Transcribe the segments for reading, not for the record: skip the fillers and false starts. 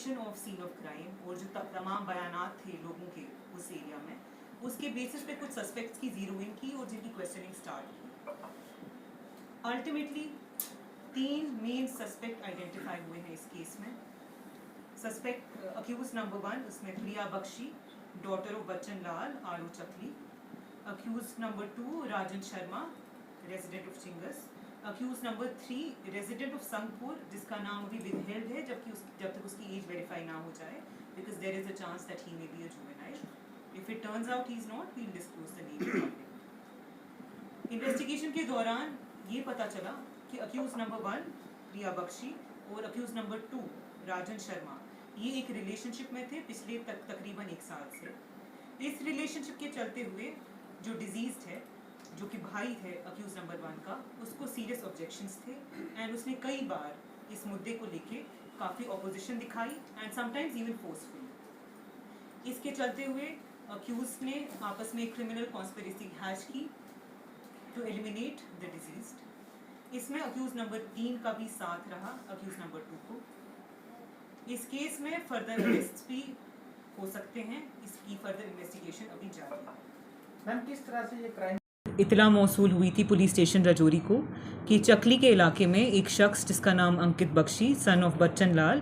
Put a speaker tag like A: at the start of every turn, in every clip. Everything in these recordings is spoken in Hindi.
A: Recreation of scene of crime और जो तमाम बयानात थे लोगों के उस एरिया में, उसके बेसिस पे कुछ सस्पेक्ट्स की जीरोइंग की और जिनकी क्वेश्चनिंग स्टार्ट की। अल्टीमेटली 3 मेन सस्पेक्ट आइडेंटिफाई हुए हैं इस केस में। सस्पेक्ट अक्यूज नंबर 1 उसमें प्रिया बख्शी, डॉटर ऑफ बच्चन लाल, आरू चकली। Accused number 2 Rajan Sharma, resident of चिंगस। Accused number 3 resident of Sangpur, जिसका नाम अभी विदहेल्ड है जब तक उसकी एज वेरीफाई ना हो जाए, because there is a chance that he may be a juvenile. If it turns out he is not, we will disclose the name. Investigation के दौरान ये पता चला कि अक्यूज नंबर 1 प्रिया बख्शी और अक्यूज नंबर 2 राजन शर्मा ये एक रिलेशनशिप में थे पिछले तकरीबन 1 साल से। इस रिलेशनशिप के चलते हुए जो डिजीज्ड है, जो कि भाई है अक्यूज नंबर 1 का, उसको सीरियस ऑब्जेक्शंस थे एंड उसने कई बार इस मुद्दे को लेके काफ़ी ऑपोजिशन दिखाई एंड समटाइम्स इवन फोर्सफुल। इसके चलते हुए अक्यूज ने आपस में क्रिमिनल कॉन्स्पिरेसी हैच की टू एलिमिनेट द डिजीज्ड। इसमें अक्यूज नंबर 3 का भी साथ रहा अक्यूज नंबर 2 को। इस केस में फर्दर अरेस्ट्स भी हो सकते हैं, इसकी फर्दर इन्वेस्टिगेशन अभी जारी है।
B: मैम, किस तरह से ये क्राइम
A: इतला मौसूल हुई थी पुलिस स्टेशन रजौरी को कि चकली के इलाके में एक शख्स जिसका नाम अंकित बख्शी, सन ऑफ बच्चन लाल,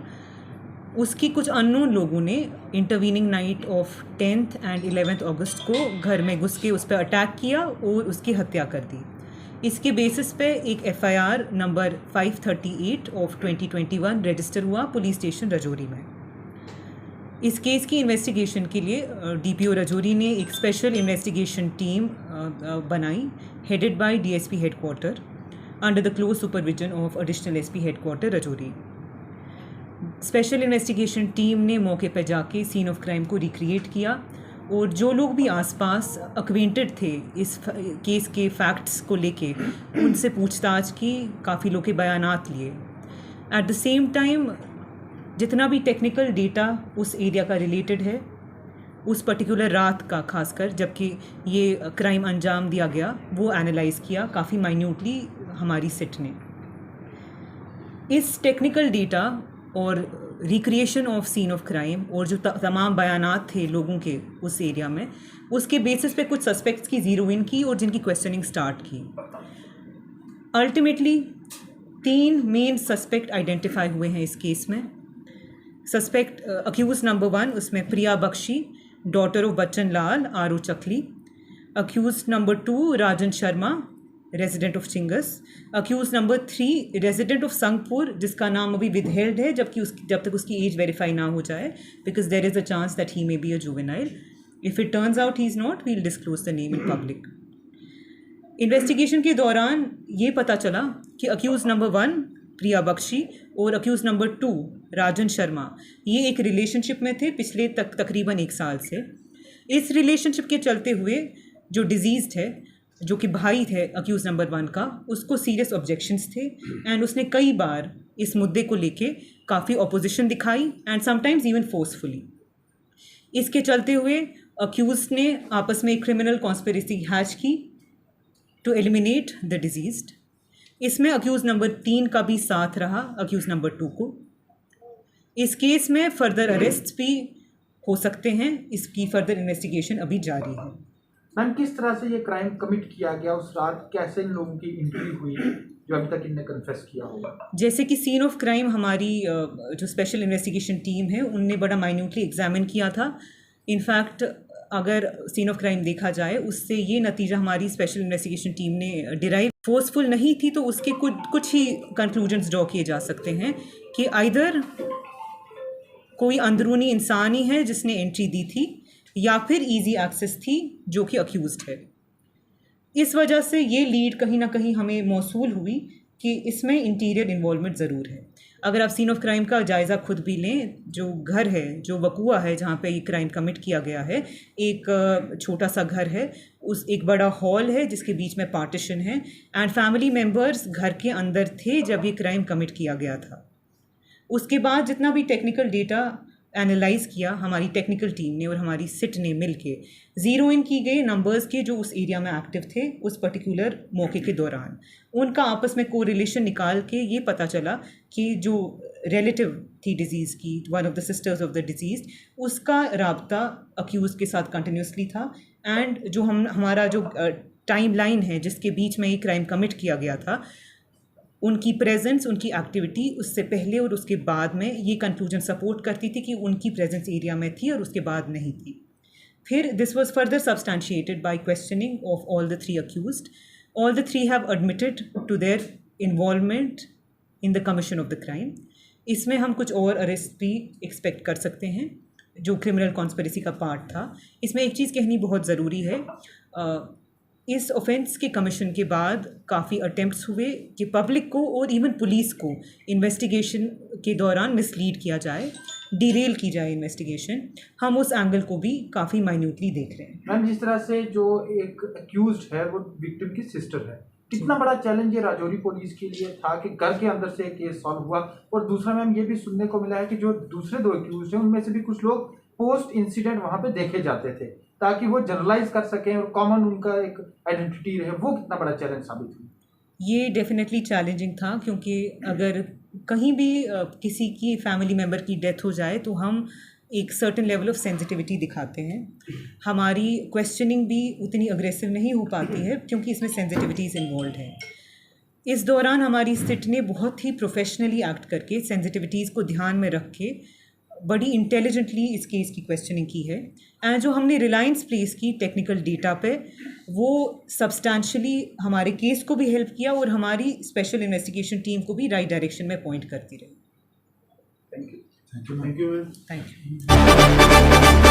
A: उसकी कुछ अननोन लोगों ने intervening night of 10th and 11th अगस्त को घर में घुस के उस पर अटैक किया और उसकी हत्या कर दी। इसके बेसिस पे एक FIR नंबर 538 ऑफ 2021 रजिस्टर हुआ पुलिस स्टेशन रजौरी में। इस केस की इन्वेस्टिगेशन के लिए DPO रजौरी ने एक स्पेशल इन्वेस्टिगेशन टीम बनाई, headed by DSP headquarter under the close supervision of additional SP headquarter Rajouri. Special investigation team ने मौके पर जाके सीन ऑफ क्राइम को रिक्रिएट किया और जो लोग भी आसपास अक्वेंटेड थे इस केस के फैक्ट्स को लेके उनसे पूछताछ की, काफ़ी लोग के बयानात लिए। एट द सेम टाइम जितना भी टेक्निकल डेटा उस एरिया का रिलेटेड है, उस पर्टिकुलर रात का खासकर जबकि ये क्राइम अंजाम दिया गया, वो एनालाइज किया काफ़ी माइन्यूटली हमारी सिट ने। इस टेक्निकल डेटा और recreation of scene of crime और जो तमाम बयानात थे लोगों के उस एरिया में, उसके बेसिस पे कुछ सस्पेक्ट्स की जीरोइंग की और जिनकी क्वेश्चनिंग स्टार्ट की। अल्टीमेटली 3 मेन सस्पेक्ट आइडेंटिफाई हुए हैं इस केस में। सस्पेक्ट अक्यूज नंबर 1 उसमें प्रिया बख्शी, डॉटर ऑफ बच्चन लाल, आरू चकली। Accused number 2 Rajan Sharma, resident of चिंगस। Accused number 3 resident of Sangpur, जिसका नाम अभी विदहेल्ड है जब तक उसकी एज वेरीफाई ना हो जाए, because there is a chance that he may be a juvenile. If it turns out he is not, we will disclose the name in public. Investigation के दौरान ये पता चला कि अक्यूज नंबर 1 प्रिया बख्शी और अक्यूज नंबर 2 राजन शर्मा ये एक रिलेशनशिप में थे पिछले तकरीबन 1 साल से। इस रिलेशनशिप के चलते हुए जो डिजीज्ड है, जो कि भाई थे अक्यूज नंबर 1 का, उसको सीरियस ऑब्जेक्शंस थे एंड उसने कई बार इस मुद्दे को लेके काफ़ी ऑपोजिशन दिखाई एंड समटाइम्स इवन फोर्सफुली। इसके चलते हुए अक्यूज ने आपस में क्रिमिनल कॉन्स्पिरेसी हैच की टू एलिमिनेट द डिजीज्ड। इसमें अक्यूज नंबर 3 का भी साथ रहा अक्यूज नंबर 2 को। इस केस में फर्दर अरेस्ट्स भी हो सकते हैं, इसकी फर्दर इन्वेस्टिगेशन अभी जारी है।
B: मैम, किस तरह से ये क्राइम कमिट किया गया उस रात, कैसे इन लोगों की एंट्री हुई जो अभी तक इनने कन्फेस किया होगा?
A: जैसे कि सीन ऑफ क्राइम हमारी जो स्पेशल इन्वेस्टिगेशन टीम है उनने बड़ा माइन्यूटली एग्जामिन किया था। इनफैक्ट अगर सीन ऑफ क्राइम देखा जाए उससे ये नतीजा हमारी स्पेशल इन्वेस्टिगेशन टीम ने डिराइव फोर्सफुल नहीं थी, तो उसके कुछ ही कंक्लूजन्स ड्रॉ किए जा सकते हैं कि आइदर कोई अंदरूनी इंसान ही है जिसने एंट्री दी थी या फिर इजी एक्सेस थी जो कि अक्यूज्ड है। इस वजह से ये लीड कहीं ना कहीं हमें मौसूल हुई कि इसमें इंटीरियर इन्वॉल्वमेंट ज़रूर है। अगर आप सीन ऑफ क्राइम का जायज़ा खुद भी लें, जो घर है, जो वकूआ है जहाँ पे ये क्राइम कमिट किया गया है, एक छोटा सा घर है, उस एक बड़ा हॉल है जिसके बीच में पार्टीशन है एंड फैमिली मेम्बर्स घर के अंदर थे जब ये क्राइम कमिट किया गया था। उसके बाद जितना भी टेक्निकल डेटा एनालाइज किया हमारी टेक्निकल टीम ने और हमारी सिट ने मिलके, ज़ीरो इन की गई नंबर्स के जो उस एरिया में एक्टिव थे उस पर्टिकुलर मौके के दौरान, उनका आपस में कोरिलेशन निकाल के ये पता चला कि जो रिलेटिव थी डिजीज़ की, one of the sisters of the disease, उसका राब्ता अक्यूज़ के साथ कंटिन्यूसली था। एंड जो हमारा जो टाइम लाइन है जिसके बीच में ये क्राइम कमिट किया गया था, उनकी प्रेजेंस, उनकी एक्टिविटी उससे पहले और उसके बाद में ये कंक्लूजन सपोर्ट करती थी कि उनकी प्रेजेंस एरिया में थी और उसके बाद नहीं थी। फिर this was further substantiated by questioning of all the 3 accused. All the 3 have admitted to their involvement in the commission of the crime. इसमें हम कुछ और अरेस्ट भी एक्सपेक्ट कर सकते हैं जो क्रिमिनल कॉन्स्पिरेसी का पार्ट था। इसमें एक चीज़ कहनी बहुत ज़रूरी है, इस ऑफेंस के कमीशन के बाद काफ़ी अटेम्प्ट्स हुए कि पब्लिक को और इवन पुलिस को इन्वेस्टिगेशन के दौरान मिसलीड किया जाए, डिरेल की जाए इन्वेस्टिगेशन। हम उस एंगल को भी काफ़ी माइन्यूटली देख रहे हैं।
B: मैम, जिस तरह से जो एक अक्यूज्ड है वो विक्टिम की सिस्टर है, कितना बड़ा चैलेंज ये राजौरी पुलिस के लिए था कि घर के अंदर से केस सॉल्व हुआ। और दूसरा मैम, ये भी सुनने को मिला है कि जो दूसरे 2 अक्यूज्ड हैं उनमें से भी कुछ लोग पोस्ट इंसिडेंट वहाँ पे देखे जाते थे ताकि वो जनरलाइज कर सकें और कॉमन उनका एक आइडेंटिटी रहे। वो कितना बड़ा चैलेंज साबित हुआ?
A: ये डेफिनेटली चैलेंजिंग था, क्योंकि अगर कहीं भी किसी की फैमिली मेम्बर की डेथ हो जाए तो हम एक सर्टेन लेवल ऑफ सेंसिटिविटी दिखाते हैं। हमारी क्वेश्चनिंग भी उतनी अग्रेसिव नहीं हो पाती है क्योंकि इसमें सेंसिटिविटीज़ इन्वॉल्व है। इस दौरान हमारी सिट ने बहुत ही प्रोफेशनली एक्ट करके सेंसिटिविटीज़ को ध्यान में रख के बड़ी इंटेलिजेंटली इस केस की क्वेश्चनिंग की है। एंड जो हमने रिलायंस प्लेस की टेक्निकल डेटा पे, वो सब्सटैंशियली हमारे केस को भी हेल्प किया और हमारी स्पेशल इन्वेस्टिगेशन टीम को भी राइट डायरेक्शन में पॉइंट करती रही।
B: Thank you.
A: Thank you.